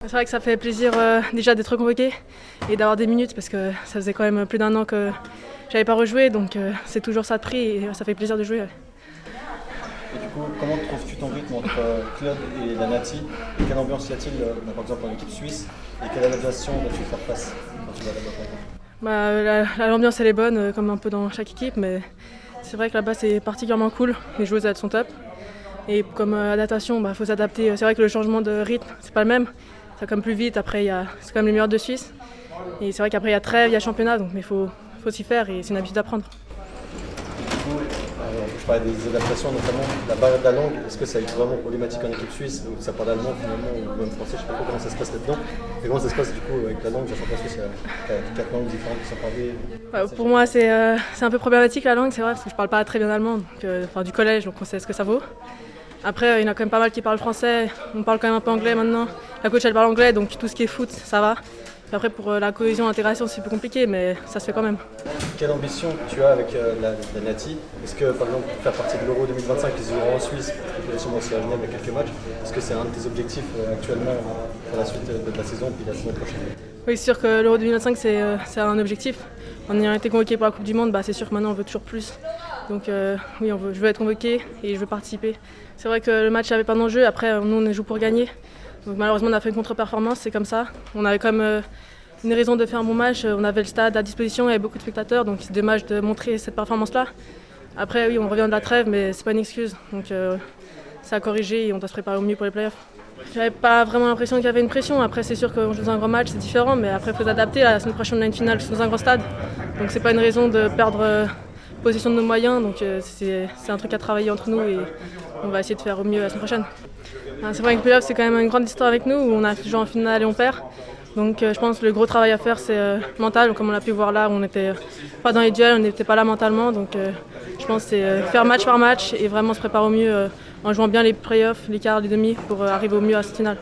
C'est vrai que ça fait plaisir déjà d'être convoqué et d'avoir des minutes parce que ça faisait quand même plus d'un an que j'avais pas rejoué, donc c'est toujours ça de prix et ça fait plaisir de jouer. Et du coup, comment trouves-tu ton rythme entre club et la Nati? Et quelle ambiance y a-t-il par exemple en équipe suisse? Et quelle adaptation dois-tu faire face quand tu vas là-bas? L'ambiance elle est bonne comme un peu dans chaque équipe, mais c'est vrai que là-bas c'est particulièrement cool, les joueuses elles sont top. Et comme adaptation, faut s'adapter. C'est vrai que le changement de rythme, c'est pas le même. Ça comme plus vite, après c'est quand même les meilleurs de Suisse. Et c'est vrai qu'après il y a trêve, il y a championnat, donc mais faut s'y faire et c'est une habitude à prendre. Du coup, je parlais des adaptations, notamment la barrière de la langue. Est-ce que ça a été vraiment problématique en équipe suisse où ça parle allemand finalement ou même français? Je ne sais pas trop comment ça se passe là-dedans. Et comment ça se passe du coup avec la langue? Sachant qu'en Suisse, il y a 4 langues différentes qui sont parlées. Pour moi, c'est un peu problématique la langue, c'est vrai, parce que je parle pas très bien allemand, donc, du collège, donc on sait ce que ça vaut. Après, il y en a quand même pas mal qui parlent français, on parle quand même un peu anglais maintenant. La coach elle parle anglais, donc tout ce qui est foot, ça va. Et après, pour la cohésion, l'intégration, c'est plus compliqué, mais ça se fait quand même. Quelle ambition tu as avec la Nati? Est-ce que, par exemple, faire partie de l'Euro 2025 qui se jouera en Suisse, tu peux sûrement aussi à Genève il y a quelques matchs, est-ce que c'est un de tes objectifs actuellement pour la suite de la saison puis la saison prochaine? Oui, c'est sûr que l'Euro 2025, c'est un objectif. En ayant été convoqué pour la Coupe du Monde, c'est sûr que maintenant on veut toujours plus. Donc oui, je veux être convoqué et je veux participer. C'est vrai que le match n'avait pas d'enjeu, après nous on joue pour gagner. Donc malheureusement on a fait une contre-performance, c'est comme ça. On avait quand même une raison de faire un bon match, on avait le stade à disposition, il y avait beaucoup de spectateurs, donc c'est dommage de montrer cette performance-là. Après oui, on revient de la trêve, mais c'est pas une excuse. Donc c'est à corriger et on doit se préparer au mieux pour les playoffs. J'avais pas vraiment l'impression qu'il y avait une pression. Après, c'est sûr qu'on joue dans un grand match, c'est différent, mais après, il faut s'adapter. La semaine prochaine, on a une finale dans un grand stade. Donc, c'est pas une raison de perdre possession de nos moyens. Donc, c'est un truc à travailler entre nous et on va essayer de faire au mieux la semaine prochaine. C'est vrai que les playoffs, c'est quand même une grande histoire avec nous où on a joué en finale et on perd. Donc, je pense que le gros travail à faire, c'est mental. Comme on a pu voir là, on n'était pas dans les duels, on n'était pas là mentalement. Donc, je pense que c'est faire match par match et vraiment se préparer au mieux en jouant bien les playoffs, les quarts, les demi pour arriver au mieux à cette finale.